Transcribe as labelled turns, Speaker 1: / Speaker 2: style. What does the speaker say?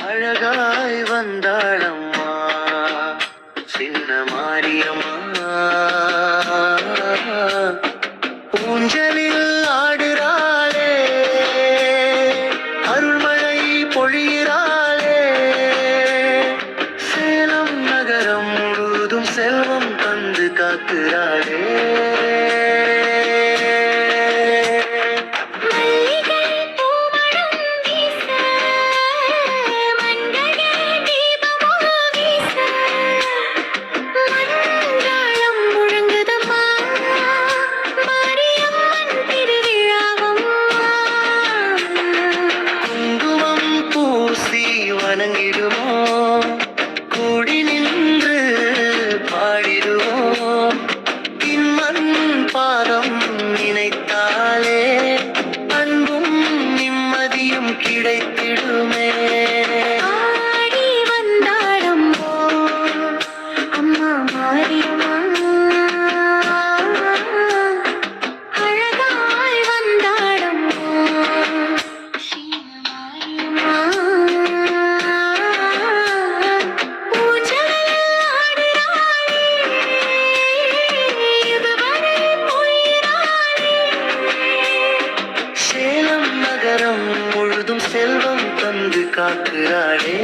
Speaker 1: அழகாய் வந்தாளம்மா சின்ன மாரியம்மா ஊஞ்சலில் ஆடுறாளே அருள்மழை பொழிகிறாளே சேலம் நகரம் முழுதும் செல்வம் தந்து காக்கிறாளே வணங்கிடுவோம் கூடி நின்று பாடிடுவோம் இம்மண் பாதம் நினைத்தாலே அன்பும் நிம்மதியும் கிடைத்திடுமே ஆடி வந்தாளம்மோ அம்மா மாரியம்மா அழகாய் வந்தாளம்மோ நகரம் முழுதும் செல்வம் தந்து காக்கிறாளே